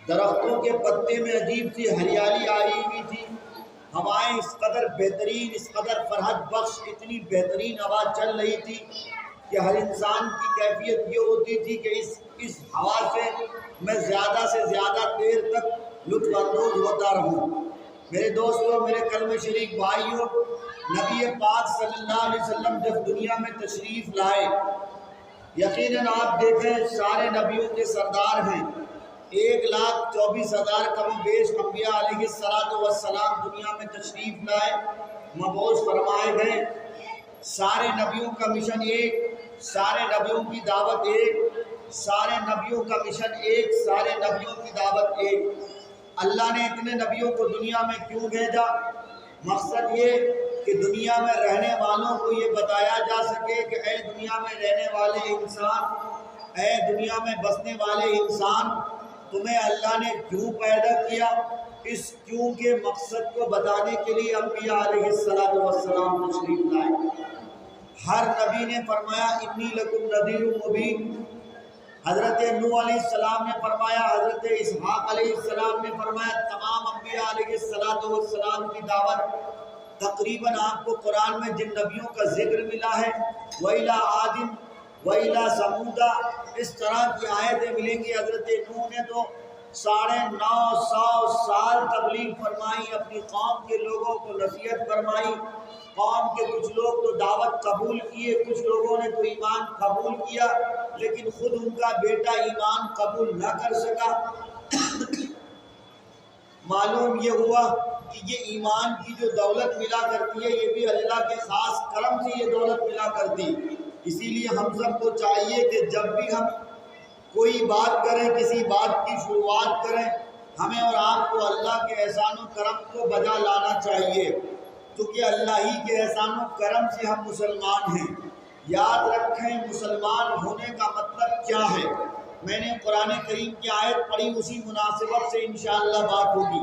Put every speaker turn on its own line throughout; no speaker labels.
درختوں کے پتے میں عجیب سی ہریالی آئی ہوئی تھی، ہوائیں اس قدر بہترین، اس قدر فرحت بخش، اتنی بہترین ہوا چل رہی تھی کہ ہر انسان کی کیفیت یہ ہوتی تھی کہ اس ہوا سے میں زیادہ سے زیادہ دیر تک لطف اندوز ہوتا رہوں۔ میرے دوستوں، میرے کلمہ شریک بھائیوں، نبی پاک صلی اللہ علیہ وسلم جب دنیا میں تشریف لائے، یقیناً آپ دیکھیں سارے نبیوں کے سردار ہیں، 1,24,000 کم و بیش انبیاء علیہ السلام دنیا میں تشریف لائے، مبعوث فرمائے گئے۔ سارے نبیوں کا مشن ایک، سارے نبیوں کی دعوت ایک، سارے نبیوں کا مشن ایک، سارے نبیوں کی دعوت ایک۔ اللہ نے اتنے نبیوں کو دنیا میں کیوں بھیجا؟ مقصد یہ کہ دنیا میں رہنے والوں کو یہ بتایا جا سکے کہ اے دنیا میں رہنے والے انسان، اے دنیا میں بسنے والے انسان، تمہیں اللہ نے کیوں پیدا کیا؟ اس کیوں کے مقصد کو بتانے کے لیے انبیاء علیہ السلام تشریف لائے۔ ہر نبی نے فرمایا انی لکم نذیر مبین۔ حضرت نوح علیہ السلام نے فرمایا، حضرت اسحاق علیہ السلام نے فرمایا، تمام انبیاء علیہ السلام کی دعوت تقریباً آپ کو قرآن میں جن نبیوں کا ذکر ملا ہے، وَإِلَىٰ عَادٍ وَإِلَىٰ ثَمُودَ، اس طرح کی آیتیں ملیں گی۔ حضرت نوح نے تو 950 سال تبلیغ فرمائی، اپنی قوم کے لوگوں کو نصیحت فرمائی۔ قوم کے کچھ لوگ تو دعوت قبول کیے، کچھ لوگوں نے تو ایمان قبول کیا، لیکن خود ان کا بیٹا ایمان قبول نہ کر سکا۔ معلوم یہ ہوا کہ یہ ایمان کی جو دولت ملا کرتی ہے، یہ بھی اللہ کے خاص کرم سے یہ دولت ملا کرتی۔ اسی لیے ہم سب کو چاہیے کہ جب بھی ہم کوئی بات کریں، کسی بات کی شروعات کریں، ہمیں اور آپ کو اللہ کے احسان و کرم کو بجا لانا چاہیے، کیونکہ اللہ ہی کے احسان و کرم سے ہم مسلمان ہیں۔ یاد رکھیں مسلمان ہونے کا مطلب کیا ہے۔ میں نے قرآن کریم کی آیت پڑھی، اسی مناسبت سے انشاءاللہ بات ہوگی،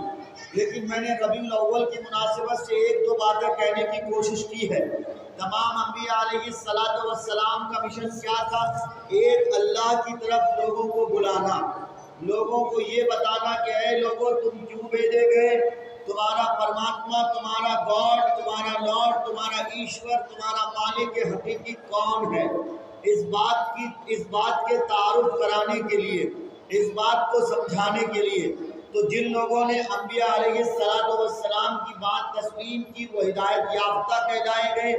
لیکن میں نے ربیع الاول کی مناسبت سے ایک دو باتیں کہنے کی کوشش کی ہے۔ تمام انبیاء علیہ السلام کا مشن کیا تھا؟ ایک اللہ کی طرف لوگوں کو بلانا، لوگوں کو یہ بتانا کہ اے لوگوں تم کیوں بھیجے گئے، تمہارا پرماتما، تمہارا گاڈ، تمہارا لارڈ، تمہارا ایشور، تمہارا مالک حقیقی کون ہے، اس بات کے تعارف کرانے کے لیے، اس بات کو سمجھانے کے لیے۔ تو جن لوگوں نے انبیاء علیہ السلام کی بات تسلیم کی وہ ہدایت یافتہ کہلائے گئے۔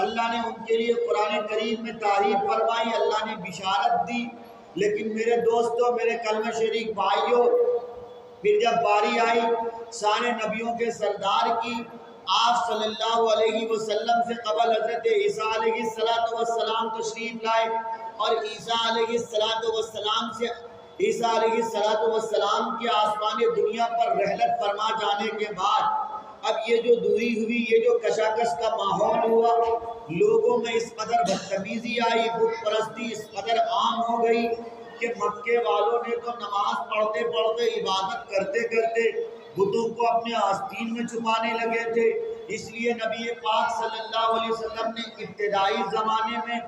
اللہ نے ان کے لیے قرآن کریم میں تعریف فرمائی، اللہ نے بشارت دی۔ لیکن میرے دوستوں، میرے کلمہ شریک بھائیوں، پھر جب باری آئی سارے نبیوں کے سردار کی، آپ صلی اللہ علیہ وسلم سے قبل حضرت عیسیٰ علیہ السلام تشریف لائے، اور عیسیٰ علیہ السلام کے آسمان دنیا پر رحلت فرما جانے کے بعد اب یہ جو دوری ہوئی، یہ جو کشاکش کا ماحول ہوا، لوگوں میں اس قدر بدتمیزی آئی، بت پرستی اس قدر عام ہو گئی کہ مکے والوں نے تو نماز پڑھتے پڑھتے، عبادت کرتے کرتے بتوں کو اپنے آستین میں چھپانے لگے تھے۔ اس لیے نبی پاک صلی اللہ علیہ وسلم نے ابتدائی زمانے میں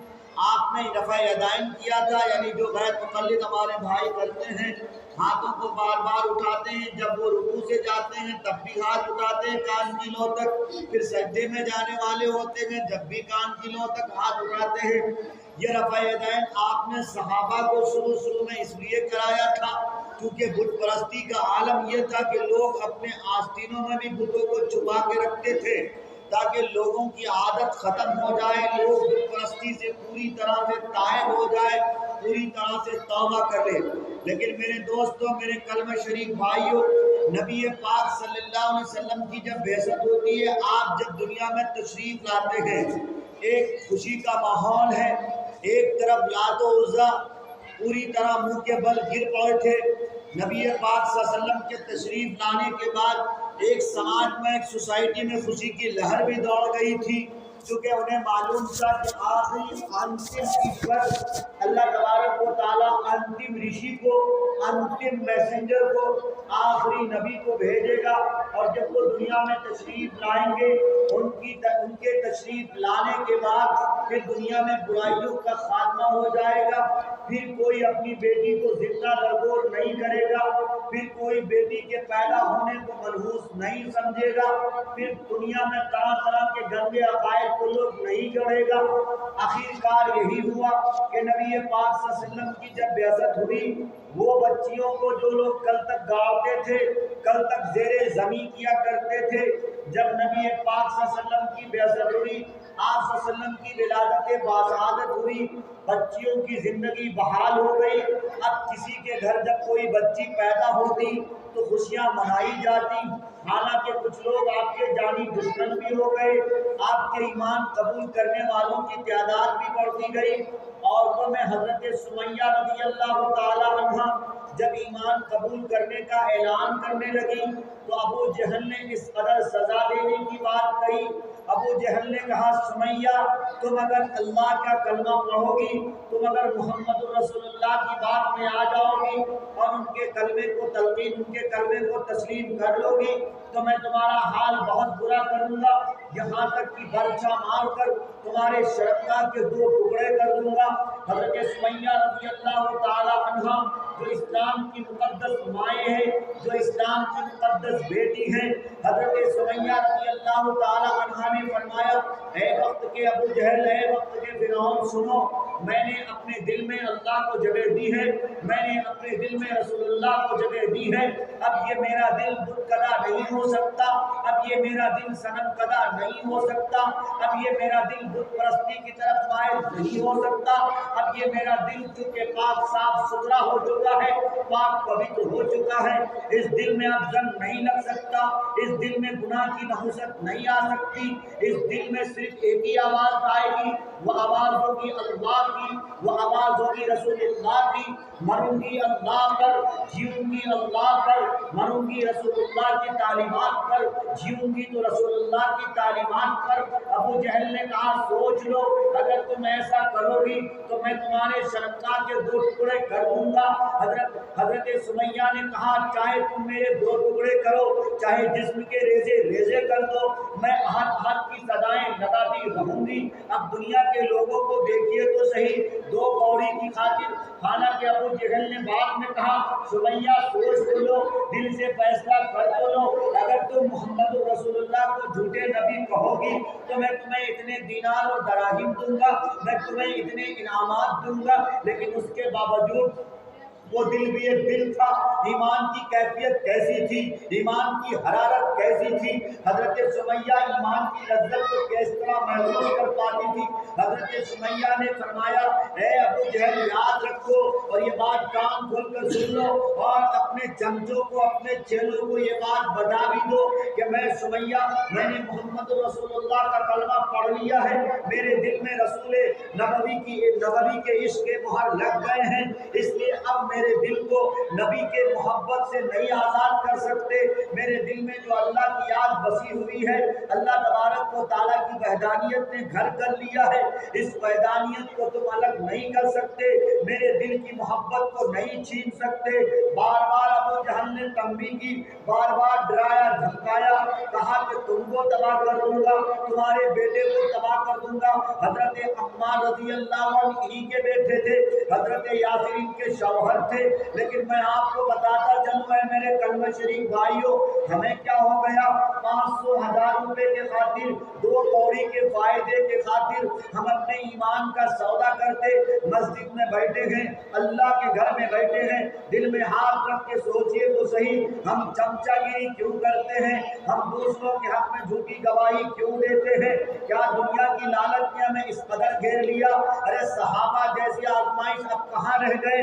آپ نے رفع یدین کیا تھا، یعنی جو غیر مقلد ہمارے بھائی کرتے ہیں، ہاتھوں کو بار بار اٹھاتے ہیں، جب وہ رکوع سے جاتے ہیں تب بھی ہاتھ اٹھاتے ہیں کان کی لو تک، پھر سجدے میں جانے والے ہوتے ہیں جب بھی کان کی لو تک ہاتھ اٹھاتے ہیں۔ یہ رفع یدین آپ نے صحابہ کو شروع میں اس لیے کرایا تھا کیونکہ بت پرستی کا عالم یہ تھا کہ لوگ اپنے آستینوں میں بھی بتوں کو چھپا کے رکھتے تھے تاکہ لوگوں کی عادت ختم ہو جائے، لوگ بت پرستی سے پوری طرح سے طائب ہو جائے، پوری طرح سے توبہ کر لے۔ لیکن میرے دوستوں، میرے کلمہ شریک بھائیوں، نبی پاک صلی اللہ علیہ وسلم کی جب بعثت ہوتی ہے، آپ جب دنیا میں تشریف لاتے ہیں، ایک خوشی کا ماحول ہے، ایک طرف لات و عزیٰ پوری طرح منہ کے بل گر پڑے تھے۔ نبی پاک صلی اللہ علیہ وسلم کے تشریف لانے کے بعد ایک سماج میں، ایک سوسائٹی میں خوشی کی لہر بھی دوڑ گئی تھی۔ چونکہ انہیں معلوم تھا کہ آخری انتم ایشور اللہ تبارک و تعالیٰ انتم رشی کو، انتم میسنجر کو، آخری نبی کو بھیجے گا، اور جب وہ دنیا میں تشریف لائیں گے ان کے تشریف لانے کے بعد پھر دنیا میں برائیوں کا خاتمہ ہو جائے گا، پھر کوئی اپنی بیٹی کو زندہ درگور نہیں کرے گا، پھر کوئی بیٹی کے پیدا ہونے کو منحوس نہیں سمجھے گا، پھر دنیا میں طرح طرح کے گندے عقائد کو لوگ نہیں جوڑے گا۔ آخر کار یہی ہوا کہ نبی پاک صلی اللہ علیہ وسلم کی جب بعثت ہوئی، وہ بچیوں کو جو لوگ کل تک گاڑتے تھے، کل تک زیر زمین کیا کرتے تھے، جب نبی پاک صلی اللہ علیہ وسلم کی بعثت ہوئی، آپ صلی اللہ علیہ وسلم کی ولادت باسعادت ہوئی، بچیوں کی زندگی بحال ہو گئی۔ اب کسی کے گھر جب کوئی بچی پیدا ہوتی تو خوشیاں منائی جاتی، حالانکہ کچھ لوگ آپ کے جانی دشمن بھی ہو گئے، آپ کے ایمان قبول کرنے والوں کی تعداد بھی بڑھتی گئی۔ عورتوں میں حضرت سمیہ رضی اللہ تعالی عنہ جب ایمان قبول کرنے کا اعلان کرنے لگی تو ابو جہل نے اس قدر سزا دینے کی بات کہی۔ ابو جہل نے کہا سمیہ تم اگر اللہ کا کلمہ پڑھو گی، تم اگر محمد رسول اللہ کی بات میں آ جاؤ گی اور ان کے کلمے کو تلقین، ان کے کلمے کو تسلیم کر لو گی تو میں تمہارا حال بہت برا کروں گا، یہاں تک کہ برچا مار کر تمہارے شرمگاہ کے 2 ٹکڑے کر دوں گا۔ حضرت سمیہ رضی اللہ تعالی عنہ جو اسلام کی مقدس مائیں ہیں، جو اسلام کی مقدس بیٹی ہیں، حضرت سمیہ رضی اللہ تعالی عنہ نے فرمایا اے وقت کے ابو جہل، اے وقت کے فرعون، سنو، میں نے اپنے دل میں اللہ کو جگہ دی ہے، میں نے اپنے دل میں رسول اللہ کو جگہ دی ہے، اب یہ میرا دل بت قدا نہیں ہو سکتا، اب یہ میرا دل صنم قدا نہیں ہو سکتا، اب یہ میرا دل بت پرستی کی طرف مائل نہیں ہو سکتا، اب یہ میرا دل چونکہ پاک صاف ستھرا ہو چکا ہے، پاک پوتر ہو چکا ہے، اس دل میں اب زنگ نہیں لگ سکتا، اس دل میں گناہ کی نحوست نہیں آ سکتی، اس دل میں صرف ایک ہی آواز آئے گی، وہ آواز ہوگی اللہ کی، وہ آواز ہوگی رسول اللہ کی، مروں گی اللہ پر، جیوں گی اللہ پر، مروں گی رسول اللہ کی تعلیمات پر، جیوں گی تو رسول اللہ کی تعلیمات پر۔ ابو جہل نے کہا سوچ لو، اگر تم ایسا کرو گی تو میں تمہارے شرمگاہ کے 2 ٹکڑے کر دوں گا۔ حضرت سمیہ نے کہا چاہے تم میرے 2 ٹکڑے کرو، چاہے جسم کے ریزے ریزے کر دو، میں ہاتھ کی صدائیں لگاتی رہوں گی۔ اب دنیا کے لوگوں کو دیکھیے تو صحیح، 2 کوڑی کی خاطر، حالانکہ ابو جہل نے بعد میں کہا سمیہ سوچ تو لو، دل سے فیصلہ کر تو لو، اگر تم محمد رسول اللہ کو جھوٹے نبی کہو گی تو میں تمہیں اتنے دینار اور دراہم دوں گا، میں تمہیں اتنے انعامات دوں گا، لیکن اس کے باوجود وہ دل بھی ایک دل تھا۔ ایمان کی کیفیت کیسی تھی، ایمان کی حرارت کیسی تھی، حضرت سمیہ ایمان کی لذت کو کس طرح محسوس کر پاتی تھی۔ حضرت سمیہ نے فرمایا اے ابو جہل یاد رکھو اور یہ بات کان کھول کر سن لو، اور اپنے چمچوں کو، اپنے چیلوں کو یہ بات بتا بھی دو کہ میں سمیہ، میں نے محمد رسول اللہ کا کلمہ پڑھ لیا ہے، میرے دل میں رسول نبوی کے عشق کے مہر لگ گئے ہیں، اس لیے اب میرے دل کو نبی کے محبت سے نہیں آزاد کر سکتے، میرے دل میں جو اللہ کی یاد بسی ہوئی ہے، اللہ تبارک و تعالیٰ کی وحدانیت نے گھر کر لیا ہے، اس وحدانیت کو تم الگ نہیں کر سکتے، میرے دل کی محبت کو نہیں چھین سکتے۔ بار بار ابو جہل نے تنبیہ کی، بار بار ڈرایا دھمکایا، کہا کہ تم کو تباہ کر دوں گا، تمہارے بیٹے کو تباہ کر دوں گا۔ حضرت عمار رضی اللہ عنہ انہی کے بیٹے تھے، حضرت یاسر ان کے شوہر تھے، لیکن میں آپ کو بتاتا چلوں اے میرے کلمہ شریف بھائیوں، ہمیں کیا ہو گیا، 500,000 روپے کے خاطر، 2 کوڑی کے فائدے کے خاطر ہم اپنے ایمان کا سودا کرتے، مسجد میں بیٹھے ہیں، اللہ کے گھر میں بیٹھے ہیں، دل میں ہاتھ رکھ کے سوچئے تو صحیح، ہم چمچا گیری کیوں کرتے ہیں، ہم دوسروں کے حق میں جھوٹی گواہی کیوں دیتے ہیں، کیا دنیا کی لالچ نے ہمیں اس قدر گھیر لیا؟ ارے صحابہ جیسی آزمائش اب کہاں رہ گئے؟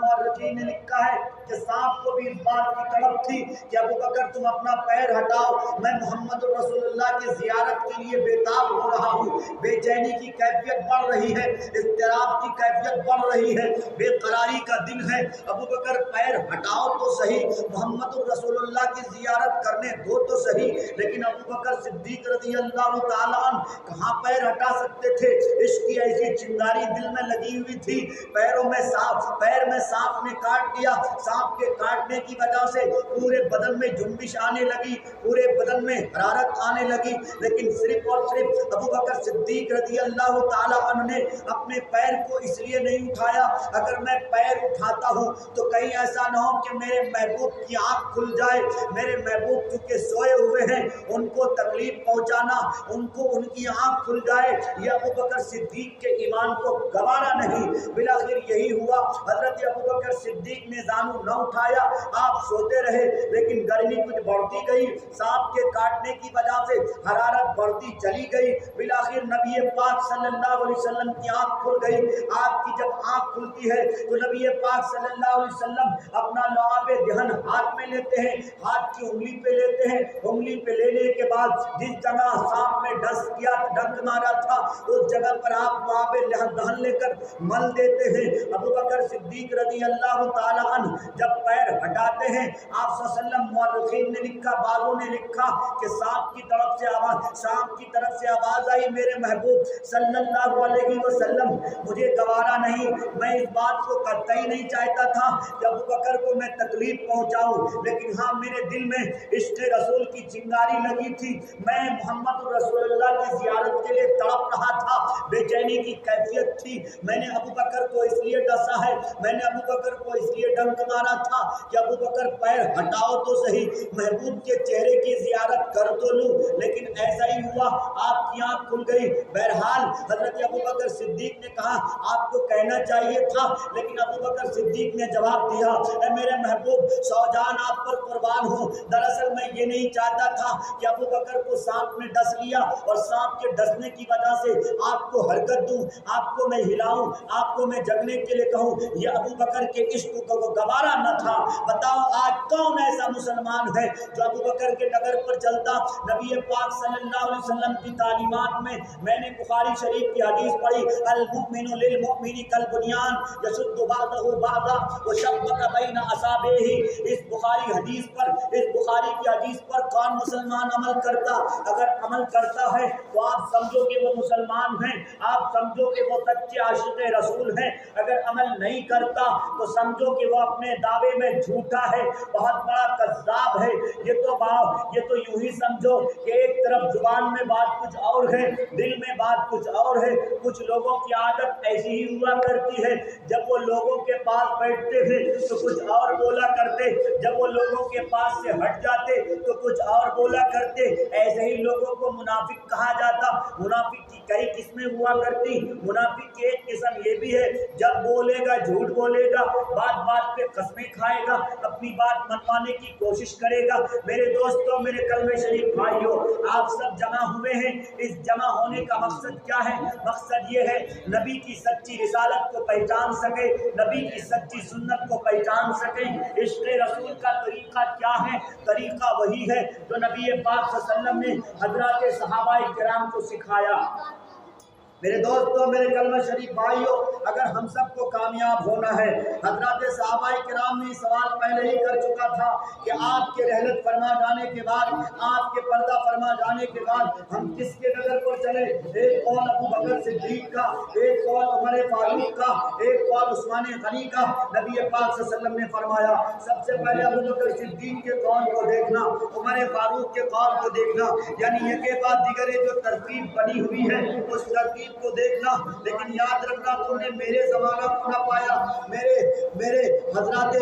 مورخین نے لکھا ہے کہ سانپ کو بھی اس بات کی تڑپ تھی کہ ابو بکر تم اپنا پیر ہٹاؤ، میں محمد رسول اللہ کی زیارت کے لیے بےتاب ہو رہا ہوں۔ بے چینی کی کیفیت بڑھ رہی ہے، اضطراب کی کیفیت بڑھ رہی ہے، بے قراری کا دن ہے۔ ابو بکر پیر ہٹاؤ تو صحیح، محمد رسول اللہ کی زیارت کرنے دو تو صحیح، لیکن ابو بکر صدیق رضی اللہ تعالیٰ عنہ کہاں پیر ہٹا سکتے تھے؟ عشق کی ایسی چنگاری دل میں لگی ہوئی تھی، پیر میں سانپ نے کاٹ دیا، سانپ کے کاٹنے کی وجہ سے پورے بدن میں جنبش آنے لگی، پورے بدن میں حرارت آنے لگی، لیکن صرف اور صرف ابو بکر صدیق رضی اللہ تعالیٰ عنہ نے اپنے پیر کو اس لیے نہیں اٹھایا، اگر میں پیر اٹھاتا ہوں تو کہیں ایسا نہ ہو کہ میرے محبوب کی آنکھ کھل جائے، میرے محبوب چونکہ سوئے ہوئے ہیں ان کو تکلیف پہنچانا، ان کو ان کی آنکھ کھل جائے، یہ ابو بکر صدیق کے ایمان کو گوارا نہیں۔ بالآخر یہی ہوا، حضرت ابو بکر صدیق نے زانو نہ اٹھایا، آپ سوتے رہے، لیکن گرمی کچھ بڑھتی گئی، سانپ کے کاٹنے کی وجہ سے حرارت بڑھتی چلی گئی، بالآخر نبی پاک صلی اللہ علیہ وسلم کی آنکھ کھل گئی۔ آپ کی جب آنکھ کھلتی ہے تو نبی پاک صلی اللہ علیہ وسلم اپنا لعاب دہن ہاتھ میں لیتے ہیں، ہاتھ کی انگلی پہ لیتے ہیں، انگلی پہ لینے کے بعد جس جگہ سانپ میں ڈنک مارا تھا اس جگہ پر آپ لعاب دہن لے کر مل دیتے ہیں۔ ابو بکر صدیق رضی اللہ تعالیٰ عنہ جب پیر ہٹاتے ہیں، آپ صلی اللہ علیہ وسلم، مورخین نے لکھا، بعضوں نے لکھا کہ سانپ کی طرف سے آواز آئی، میرے محبوب صلی اللہ علیہ وسلم مجھے گوارا نہیں، میں اس بات کو قطعی نہیں چاہتا تھا کہ ابو بکر کو میں تکلیف پہنچاؤں، لیکن ہاں میرے دل میں عشق رسول کی چنگاری لگی تھی، میں محمد رسول اللہ کی زیارت کے لیے تڑپ رہا تھا، بے چینی کی کیفیت تھی، میں نے ابو بکر کو اس لیے ڈسا ہے، میں نے ابو بکر کو اس لیے ڈنک مارا تھا کہ ابو بکر پیر ہٹاؤ تو صحیح، محبوب کے چہرے کی زیارت کر تو لوں، لیکن ایسا ہی ہوا، آپ کی آنکھ کھل گئی۔ بہرحال حضرت ابو بکر صدیق نے کہا آپ کو کہنا چاہیے تھا، لیکن ابو بکر صدیق نے جواب دیا، اے میرے محبوب، سو جان آپ پر قربان ہوں، دراصل میں یہ نہیں چاہتا تھا کہ ابو بکر کو سانپ نے ڈس لیا اور سانپ کے ڈسنے کی وجہ سے آپ کو حرکت دوں، آپ کو میں ہلاؤں، آپ کو میں جگنے کے لیے کہوں، یہ ابو بکر کے عشق کو گوارا نہ تھا۔ بتاؤ آج کون ایسا مسلمان ہے جو ابو بکر کے ڈگر پر چلتا؟ نبی پاک صلی اللہ علیہ وسلم کی تعلیمات میں نے بخاری شریف کی حدیث پڑھی، المؤمن للمؤمن کالبنیان یشد بعضہ بعضا وشبک بین اصابعہ۔ اس بخاری کی حدیث پر کون مسلمان عمل کرتا؟ اگر عمل کرتا ہے تو آپ سمجھو کہ وہ مسلمان ہیں، آپ سمجھو کہ وہ سچے عاشق رسول ہیں، اگر عمل نہیں کرتا تو سمجھو کہ وہ اپنے دعوے میں جھوٹا ہے، بہت بڑا کذاب ہے۔ یہ تو یوں ہی سمجھو کہ ایک طرف زبان میں بات کچھ اور ہے، دل میں بات کچھ اور ہے۔ کچھ لوگوں کی عادت ایسی ہی ہوا کرتی ہے، جب وہ لوگوں کے پاس بیٹھتے تھے تو کچھ اور بولا کرتے، جب وہ لوگوں کے پاس سے ہٹ جاتے تو کچھ اور بولا کرتے۔ ایسے ہی لوگوں کو منافق کہا جاتا۔ منافق کی کئی قسمیں ہوا کرتی، منافق کی ایک قسم یہ بھی ہے، جب بولے گا جھوٹ بولے گا، بات پہ قسمیں کھائے گا، اپنی بات منوانے کی کوشش کرے گا۔ میرے دوستوں، میرے کلمہ شریف بھائیوں، آپ سب جمع ہوئے ہیں، اس جمع ہونے کا مقصد کیا ہے؟ مقصد یہ ہے نبی کی سچی رسالت کو پہچان سکے، نبی کی سچی سنت کو پہچان سکے۔ عشق رسول کا طریقہ کیا ہے؟ طریقہ وہی ہے جو نبی پاک صلی اللہ علیہ وسلم نے حضرات صحابہ کرام کو سکھایا۔ میرے دوستوں، میرے کلمہ شریف بھائیوں، اگر ہم سب کو کامیاب ہونا ہے، حضرات صحابہ کرام نے سوال پہلے ہی کر چکا تھا کہ آپ کے رحلت فرما جانے کے بعد، آپ کے پردہ فرما جانے کے بعد ہم کس کے ڈگر پر چلے؟ ایک قول ابو بکر صدیق کا، ایک قول عمر فاروق کا، ایک قول عثمان غنی کا۔ نبی پاک صلی اللہ علیہ وسلم نے فرمایا سب سے پہلے ابو بکر صدیق کے قول کو دیکھنا، عمر فاروق کے قول کو دیکھنا، یعنی ایک کے بعد دیگر جو ترتیب بنی ہوئی ہے اس ترتیب کو دیکھنا۔ لیکن یاد رکھنا، تم نے میرے زمانہ کو نہ پایا، میرے حضرت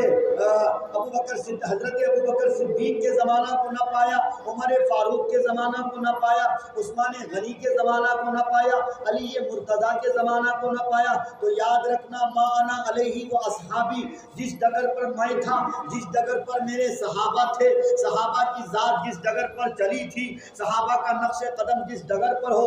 ابو بکر صدیق کے زمانہ کو نہ پایا، عمر فاروق کے زمانہ کو نہ پایا، عثمان غنی کے زمانہ کو نہ پایا، علی مرتضیٰ کے زمانہ کو نہ پایا، تو یاد رکھنا ما انا علیہ و اصحابی، جس ڈگر پر میں تھا، جس ڈگر پر میرے صحابہ تھے، صحابہ کی ذات جس ڈگر پر چلی تھی، صحابہ کا نقش قدم جس ڈگر پر ہو،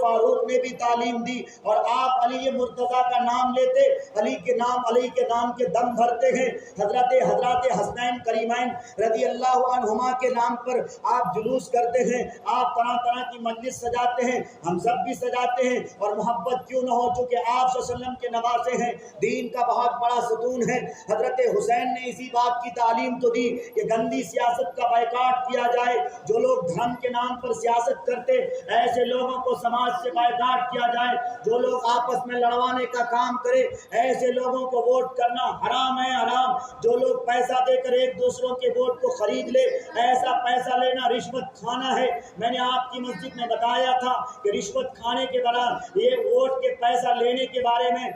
فاروق نے بھی تعلیم دی، اور آپ علی مرتضیٰ کا نام لیتے، علی کے نام کے دم بھرتے ہیں۔ حضرات حسنین کریمین رضی اللہ عنہما کے نام پر آپ جلوس کرتے ہیں، آپ طرح طرح کی مجلس سجاتے ہیں، ہم سب بھی سجاتے ہیں، اور محبت کیوں نہ ہو، چونکہ آپ صلی اللہ علیہ وسلم کے نواسے ہیں، دین کا بہت بڑا ستون ہے۔ حضرت حسین نے اسی بات کی تعلیم تو دی کہ گندی سیاست کا بائیکاٹ کیا جائے، جو لوگ دھرم کے نام پر سیاست کرتے ایسے لوگوں کو سماج سے بائیکاٹ کیا جائے، جو لوگ آپس میں لڑوانے کا کام کرے ایسے لوگوں کو ووٹ کرنا حرام ہے، حرام۔ جو لوگ پیسہ دے کر ایک دوسروں کے ووٹ کو خرید لے، ایسا پیسہ لینا رشوت کھانا ہے۔ میں نے آپ کی مسجد میں بتایا تھا کہ رشوت کھانے کے بعد یہ ووٹ کے پیسہ لینے کے بارے میں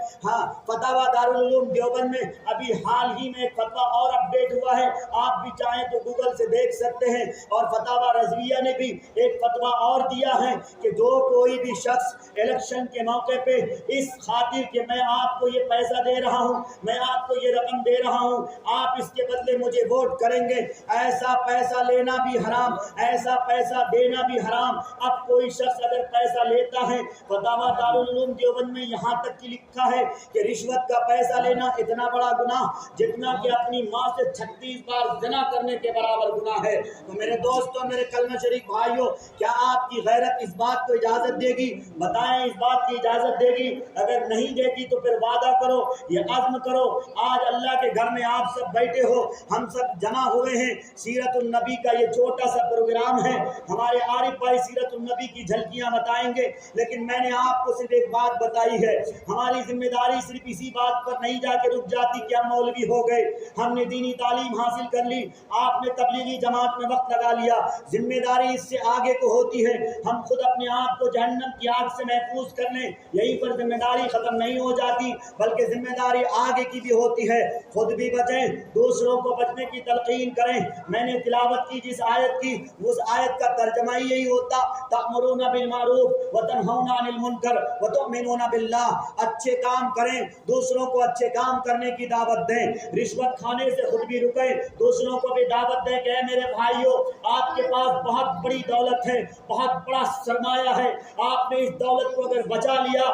فتاوی دارالعلوم دیوبند میں ابھی حال ہی میں ایک فتویٰ اور اپڈیٹ ہوا ہے، آپ بھی چاہیں تو گوگل سے دیکھ سکتے ہیں، اور فتاوی رضویہ نے بھی ایک فتویٰ اور دیا ہے کہ جو کوئی بھی شخص الیکشن کے موقع پہ اس خاطر کہ میں آپ کو یہ پیسہ دے رہا ہوں، میں آپ کو یہ رقم دے رہا ہوں، آپ اس کے بدلے مجھے ووٹ کریں گے، ایسا پیسہ لینا بھی حرام، ایسا پیسہ دینا بھی حرام۔ اب کوئی شخص اگر پیسہ لیتا ہے، فتاوی دارالعلوم دیوبند میں یہاں تک کہ لکھا ہے کہ رشوت کا پیسہ لینا اتنا بڑا گناہ جتنا کہ اپنی ماں سے 36 بار زنا کرنے کے برابر گناہ ہے۔ تو میرے دوستوں، میرے کلمہ شریف بھائیوں، کیا آپ کی غیرت اس بات کو اجازت دے گی؟ بتائیں، اس بات کی اجازت دے گی؟ اگر نہیں دے گی تو پھر وعدہ کرو، یہ عزم کرو، آج اللہ کے گھر میں آپ سب بیٹھے ہو، ہم سب جمع ہوئے ہیں، سیرت النبی کا یہ چھوٹا سا پروگرام ہے، ہمارے عارف بھائی سیرت النبی کی جھلکیاں بتائیں گے، لیکن میں نے آپ کو صرف ایک بات بتائی ہے، ہماری ذمہ داری صرف اسی بات پر نہیں جا کے رک جاتی کہ ہم مولوی ہو گئے، ہم نے دینی تعلیم حاصل کر لی، آپ نے تبلیغی جماعت میں وقت لگا لیا، ذمہ داری اس سے آگے کو ہوتی ہے، ہم خود اپنے آپ کو جہنم کی آگ سے محفوظ کر لیں، یہیں پر ذمہ داری ختم نہیں ہو جاتی، بلکہ ذمہ داری آگے کی بھی ہوتی ہے، خود بھی بچیں، دوسروں کو بچنے کی تلقین کریں۔ میں نے تلاوت کی جس آیت کی، اس آیت کا ترجمہ یہی ہوتا، تأمرون بالمعروف وتنہون عن المنکر وتؤمنون باللہ، اچھے کام کریں، دوسروں کو اچھے کام کرنے کی دعوت دیں، رشوت کھانے سے خود بھی رکیں، دوسروں کو بھی دعوت دیں کہ اے میرے بھائیوں، آپ کے پاس بہت بڑی دولت ہے، بہت بڑا سرمایہ ہے، آپ نے اس دولت کو اگر بچا لیا،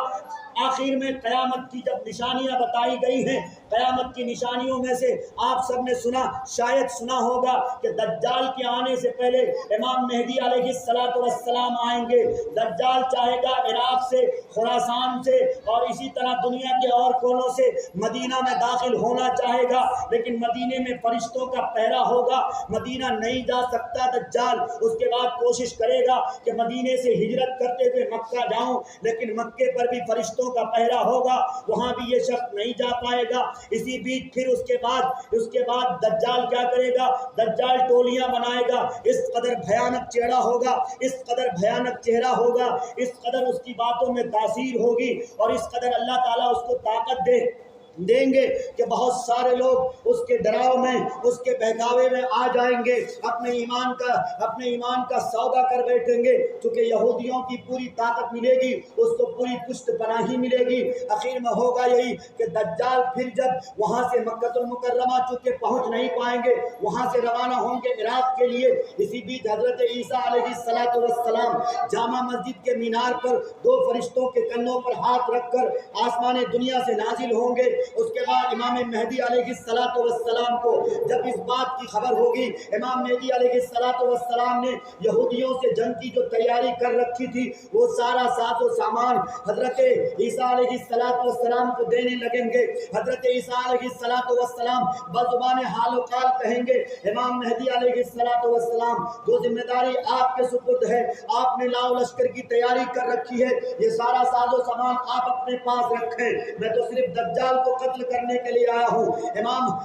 آخر میں قیامت کی جب نشانیاں بتائی گئی ہیں، قیامت کی نشانیوں میں سے آپ سب نے شاید سنا ہوگا کہ دجال کے آنے سے پہلے امام مہدی علیہ السلام آئیں گے۔ دجال چاہے گا عراق سے، خراسان سے اور اسی طرح دنیا کے اور کونوں سے مدینہ میں داخل ہونا چاہے گا، لیکن مدینے میں فرشتوں کا پہرا ہوگا، مدینہ نہیں جا سکتا دجال۔ اس کے بعد کوشش کرے گا کہ مدینے سے ہجرت کرتے ہوئے مکہ جاؤں، لیکن مکے پر بھی فرشتوں کا پہرا ہوگا، وہاں بھی یہ شخص نہیں جا پائے گا۔ اسی بیچ پھر اس کے بعد دجال کیا کرے گا؟ دجال ٹولیاں بنائے گا، اس قدر بھیانک چہرہ ہوگا، اس قدر بھیانک چہرہ ہوگا، اس قدر اس کی باتوں میں تاثیر ہوگی، اور اس قدر اللہ تعالیٰ اس کو طاقت دیں گے کہ بہت سارے لوگ اس کے ڈراؤ میں، اس کے بہکاوے میں آ جائیں گے، اپنے ایمان کا سودا کر بیٹھیں گے، چونکہ یہودیوں کی پوری طاقت ملے گی، اس کو پوری پشت پناہی ملے گی۔ آخر میں ہوگا یہی کہ دجال پھر جب وہاں سے مکہ المکرمہ چونکہ پہنچ نہیں پائیں گے، وہاں سے روانہ ہوں گے عراق کے لیے، اسی بیچ حضرت عیسیٰ علیہ السلام جامع مسجد کے مینار پر دو فرشتوں کے کنوں پر ہاتھ رکھ کر آسمان دنیا سے نازل ہوں گے۔ اس کے بعد امام مہدی علیہ السلام کو جب اس بات کی خبر ہوگی، امام مہدی علیہ السلام نے یہودیوں سے جنگ کی جو تیاری کر رکھی تھی، وہ سارا ساز و سامان حضرت عیسیٰ علیہ السلام کو دینے لگیں گے۔ حضرت عیسیٰ علیہ السلام بزبان حال و قال کہیں گے، امام مہدی علیہ السلام جو ذمہ داری آپ کے سپرد ہے، آپ نے لاؤ لشکر کی تیاری کر رکھی ہے، یہ سارا ساز و سامان آپ اپنے پاس رکھیں، میں تو صرف دجال کو قتل کرنے کے لیے آیا ہوں۔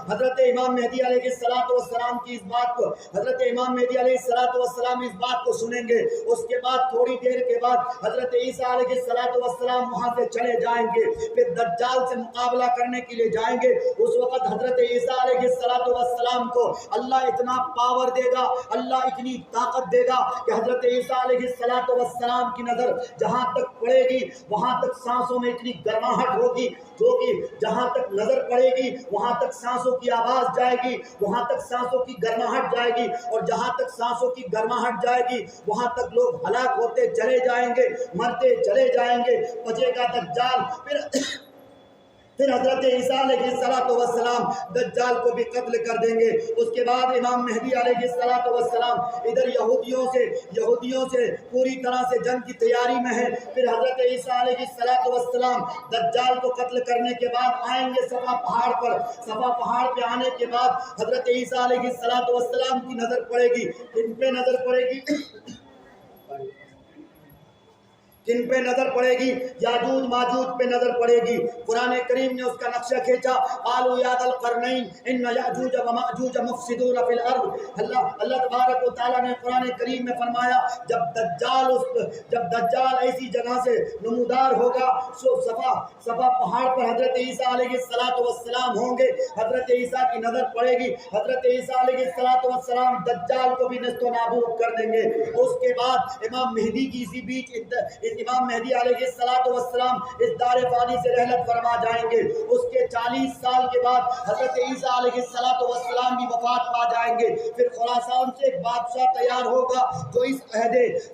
حضرت امام مہدی علیہ السلام کی اس بات کو، حضرت امام مہدی علیہ السلام اس بات کو سنیں گے۔ اس کے بعد تھوڑی دیر کے بعد حضرت عیسیٰ علیہ السلام وہاں سے چلے جائیں گے، پھر دجال سے مقابلہ کرنے کے لیے جائیں گے۔ اس وقت حضرت عیسیٰ علیہ السلام کو اللہ اتنا پاور دے گا، اللہ اتنی طاقت دے گا کہ حضرت عیسیٰ علیہ السلام کی نظر جہاں تک پڑے گی، وہاں تک سانسوں میں اتنی گرماہٹ ہوگی، جو کہ جہاں جہاں تک نظر پڑے گی وہاں تک سانسوں کی آواز جائے گی، وہاں تک سانسوں کی گرماہٹ جائے گی، اور جہاں تک سانسوں کی گرماہٹ جائے گی وہاں تک لوگ ہلاک ہوتے چلے جائیں گے، مرتے چلے جائیں گے، بچے گا دجال۔ پھر حضرت عیسیٰ علیہ السلام دجال کو بھی قتل کر دیں گے۔ اس کے بعد امام مہدی علیہ السلام ادھر یہودیوں سے پوری طرح سے جنگ کی تیاری میں ہے۔ پھر حضرت عیسیٰ علیہ السلام دجال کو قتل کرنے کے بعد آئیں گے صفا پہاڑ پر۔ صفا پہاڑ پہ آنے کے بعد حضرت عیسیٰ علیہ السلام کی نظر پڑے گی، کن پہ نظر پڑے گی؟ کن پہ نظر پڑے گی؟ یاجوج ماجوج پہ نظر پڑے گی۔ قرآن کریم نے اس کا نقشہ کھینچا، قالوا یا ذا القرنین ان یاجوج و ماجوج مفسدون فی الارض۔ اللہ تبارک و تعالیٰ نے قرآن کریم میں فرمایا جب دجال ایسی جگہ سے نمودار ہوگا، صفا پہاڑ پر حضرت عیسیٰ علیہ السلام ہوں گے، حضرت عیسیٰ کی نظر پڑے گی، حضرت عیسیٰ علیہ السلام دجال کو بھی نیست و نابود کر دیں گے۔ اس کے بعد امام مہدی کی اسی بیچ امام مہدی علیہ السلام اس دار فانی سے رحلت فرما جائیں گے۔ اس کے 40 سال کے بعد حضرت عیسیٰ علیہ السلام بھی وفات پا جائیں گے۔ پھر خراسان سے ایک بادشاہ تیار ہوگا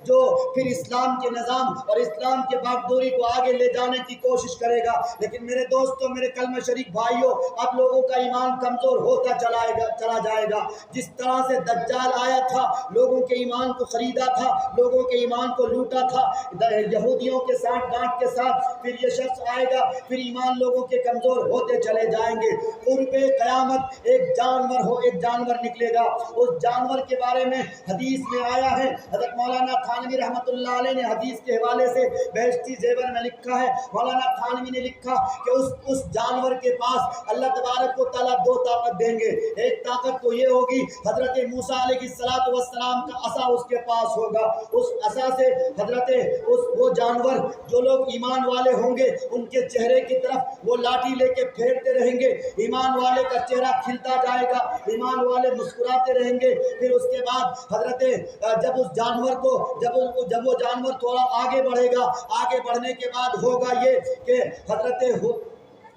جو پھر اسلام کے نظام اور اسلام کے باغدوری کو آگے لے جانے کی کوشش کرے گا۔ لیکن میرے دوستوں، میرے کلمہ شریک بھائیوں، اب لوگوں کا ایمان کمزور ہوتا چلا جائے گا۔ جس طرح سے دجال آیا تھا، لوگوں کے ایمان کو خریدا تھا، لوگوں کے ایمان کو لوٹا تھا یہودیوں کے ساتھ ڈانٹ کے ساتھ، پھر یہ شخص آئے گا، پھر ایمان لوگوں کے کمزور ہوتے چلے جائیں گے۔ قرب قیامت ایک جانور نکلے گا۔ اس جانور کے بارے میں حدیث میں آیا ہے، حضرت مولانا تھانوی رحمۃ اللہ علیہ نے حدیث کے حوالے سے بہشتی زیور میں لکھا ہے، مولانا تھانوی نے لکھا کہ اس جانور کے پاس اللہ تبارک و تعالیٰ 2 طاقت دیں گے۔ ایک طاقت تو یہ ہوگی، حضرت موسیٰ علیہ السلام کا عصا اس کے پاس ہوگا، اس عصا سے وہ جانور جو لوگ ایمان والے ہوں گے ان کے چہرے کی طرف وہ لاٹھی لے کے پھیرتے رہیں گے، ایمان والے کا چہرہ کھلتا جائے گا، ایمان والے مسکراتے رہیں گے۔ پھر اس کے بعد جب وہ جانور تھوڑا آگے بڑھے گا، آگے بڑھنے کے بعد ہوگا یہ کہ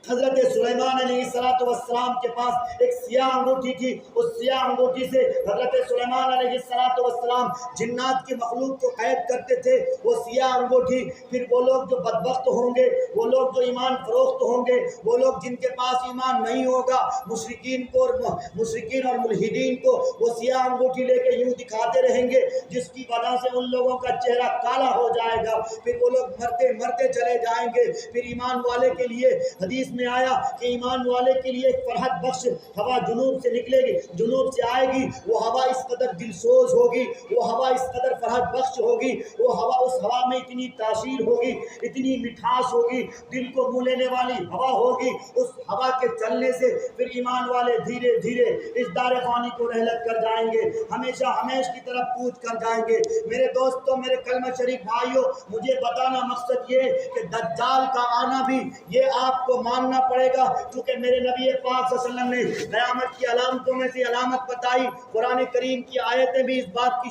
حضرت سلیمان علیہ السلام کے پاس ایک سیاہ انگوٹھی تھی، اس سیاہ انگوٹھی سے حضرت سلیمان علیہ السلام جنات کی مخلوق کو قید کرتے تھے۔ وہ سیاہ انگوٹھی پھر وہ لوگ جو بدبخت ہوں گے، وہ لوگ جو ایمان فروخت ہوں گے، وہ لوگ جن کے پاس ایمان نہیں ہوگا، مشرکین اور ملحدین کو وہ سیاہ انگوٹھی لے کے یوں دکھاتے رہیں گے، جس کی وجہ سے ان لوگوں کا چہرہ کالا ہو جائے گا۔ پھر وہ لوگ مرتے چلے جائیں گے۔ پھر ایمان والے کے لیے حدیث میں آیا کہ ایمان والے کے لیے ایک فرحت بخش ہوا جنوب سے نکلے گی، جنوب سے آئے گی۔ وہ ہوا اس قدر دلسوز ہوگی، وہ ہوا اس قدر فرحت بخش ہوگی، وہ ہوا، اس ہوا میں اتنی تاثیر ہوگی، اتنی مٹھاس ہوگی، دل کو منہ لینے والی ہوا ہوگی۔ اس ہوا کے چلنے سے پھر ایمان والے دھیرے دھیرے اس دار فانی کو رحلت کر جائیں گے، ہمیشہ کی طرف کوچ کر جائیں گے۔ میرے دوستوں، میرے کلمہ شریف بھائیوں، مجھے بتانا مقصد یہ کہ دجال کا آنا بھی یہ آپ کو ماننا پڑے گا، کیونکہ میرے نبی پاک صلی اللہ علیہ وسلم نے قیامت کی علامتوں میں سے علامت بتائی۔ قرآن کریم کی آیتیں بھی اس بات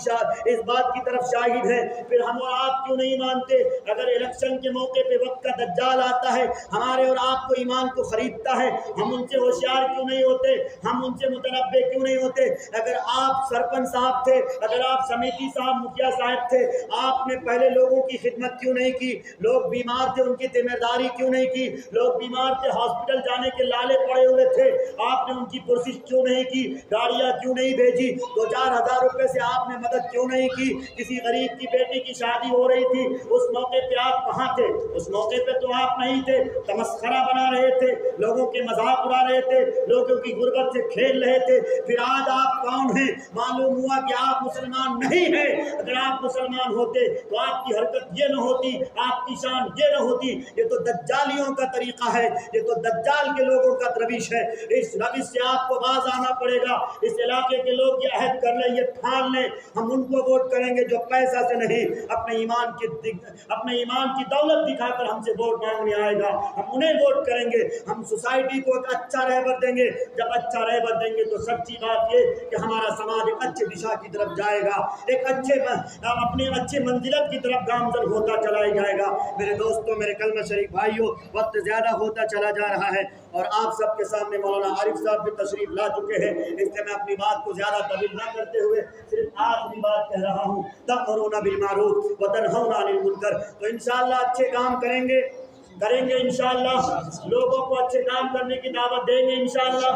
کی طرف شاہد ہیں۔ پھر ہم اور آپ کیوں نہیں مانتے؟ اگر الیکشن کے موقع پہ وقت کا دجال آتا ہے، ہمارے اور آپ کو ایمان کو خریدتا ہے، ہم ان سے ہوشیار کیوں نہیں ہوتے؟ ہم ان سے متنبع کیوں نہیں ہوتے؟ اگر آپ سرپنچ صاحب تھے، اگر آپ سمیتی صاحب، مکھیا صاحب تھے، آپ نے پہلے لوگوں کی خدمت کیوں نہیں کی؟ لوگ بیمار تھے، ان کی تیمارداری کیوں نہیں کی؟ لوگ بیمار تھے، ہاسپٹل جانے کے لالے پڑے ہوئے تھے، آپ نے ان کی پرسش کیوں نہیں کی؟ گاڑیاں کیوں نہیں بھیجی؟ 2-4 ہزار روپے سے آپ نے مدد کیوں نہیں کی؟ کسی غریب کی بیٹی کی شادی ہو رہی تھی، اس موقع پہ آپ کہاں تھے؟ اس موقع پہ تو آپ نہیں تھے، تمسخرہ بنا رہے تھے، لوگوں کے مذاق اڑا رہے تھے، لوگوں کی غربت سے کھیل رہے تھے۔ پھر آج آپ کون ہیں؟ معلوم ہوا کہ آپ مسلمان نہیں ہیں۔ اگر آپ مسلمان ہوتے تو آپ کی حرکت یہ نہ ہوتی، آپ کی شان یہ نہ ہوتی۔ یہ تو دجالیوں کا طریقہ ہے، یہ تو دجال کے لوگوں کا روش ہے۔ اس روش سے آپ کو باز آنا پڑے گا۔ اس علاقے کے لوگ یہ عہد کر لیں، یہ ٹھان لیں، ہم ان کو ووٹ کریں گے جو پیسہ سے نہیں، اپنے ایمان کی دولت دکھا کر ہم سے ووٹ مانگنے آئے گا، ہم انہیں ووٹ کریں گے۔ ہم سوسائٹی کو ایک اچھا رہبر دیں گے۔ جب اچھا رہبر دیں گے تو سچی بات یہ کہ ہمارا سماج ایک اچھے دشا کی طرف جائے گا، ایک اپنے اچھے منزلت کی طرف گامزن ہوتا چلا جائے گا۔ میرے دوستوں، میرے کلمہ شریف بھائیوں، وقت زیادہ ہوتا چلا چلا جا رہا ہے اور آپ سب کے سامنے مولانا عارف صاحب بھی تشریف لا چکے ہیں، اس لیے میں اپنی بات کو زیادہ طویل نہ کرتے ہوئے صرف آخری بات کہہ رہا ہوں، تأمرون بالمعروف وتنہون عن المنکر، تو انشاءاللہ اچھے کام کریں گے انشاءاللہ، لوگوں کو اچھے کام کرنے کی دعوت دیں گے انشاءاللہ،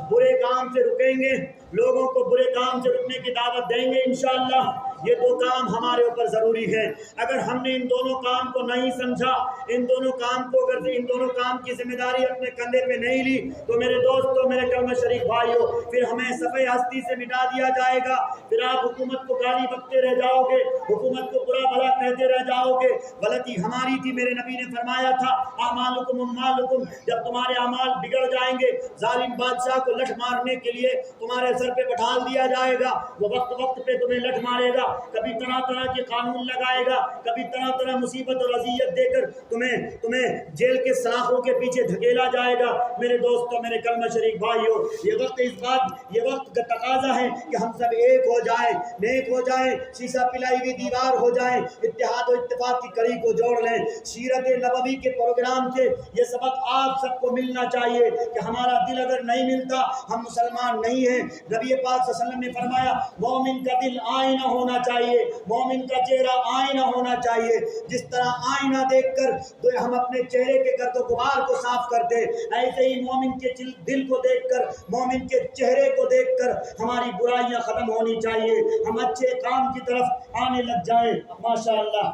برے کام سے رکیں گے، لوگوں کو برے کام سے رکنے کی دعوت دیں گے انشاءاللہ۔ یہ دو کام ہمارے اوپر ضروری ہے، اگر ہم نے ان دونوں کام کو نہیں سمجھا، ان دونوں کام کی ذمہ داری اپنے کندھے پہ نہیں لی تو میرے دوستوں، میرے کلمہ شریک بھائیوں، پھر ہمیں صفحہ ہستی سے مٹا دیا جائے گا، پھر آپ حکومت کو گالی بکتے رہ جاؤ گے، حکومت کو برا بھلا کہتے رہ جاؤ گے۔ غلطی ہماری تھی، میرے نبی نے فرمایا تھا اعمالکم اموالکم، جب تمہارے اعمال بگڑ جائیں گے، ظالم بادشاہ کو لٹ مارنے کے لیے تمہارے سر پہ بٹھال دیا جائے گا، وہ وقت وقت پہ تمہیں لٹ مارے گا، کبھی طرح طرح کے قانون لگائے گا، کبھی طرح طرح مصیبت اور اذیت دے کر تمہیں جیل کے سلاخوں کے پیچھے دھکیلا جائے گا۔ میرے دوستوں، میرے کلمہ شریک بھائیوں، یہ وقت کا تقاضا ہے کہ ہم سب ایک ہو جائیں، نیک ہو جائیں، شیشہ پلائی ہوئی دیوار ہو جائیں، اتحاد و اتفاق کی کڑی کو جوڑ لیں۔ سیرت نبوی کے پروگرام سے یہ سبق آپ سب کو ملنا چاہیے کہ ہمارا دل اگر نہیں ملتا ہم مسلمان نہیں ہیں۔ نبی پاک صلی اللہ علیہ وسلم نے فرمایا مومن کا دل آئینہ ہونا چاہیے، مومن کا چہرہ آئینہ ہونا چاہیے، جس طرح آئینہ دیکھ کر تو ہم اپنے چہرے کے گرد و غبار کو صاف کرتے، ایسے ہی مومن کے دل کو دیکھ کر، مومن کے چہرے کو دیکھ کر ہماری برائیاں ختم ہونی چاہیے، ہم اچھے کام کی طرف آنے لگ جائیں۔ ماشاءاللہ۔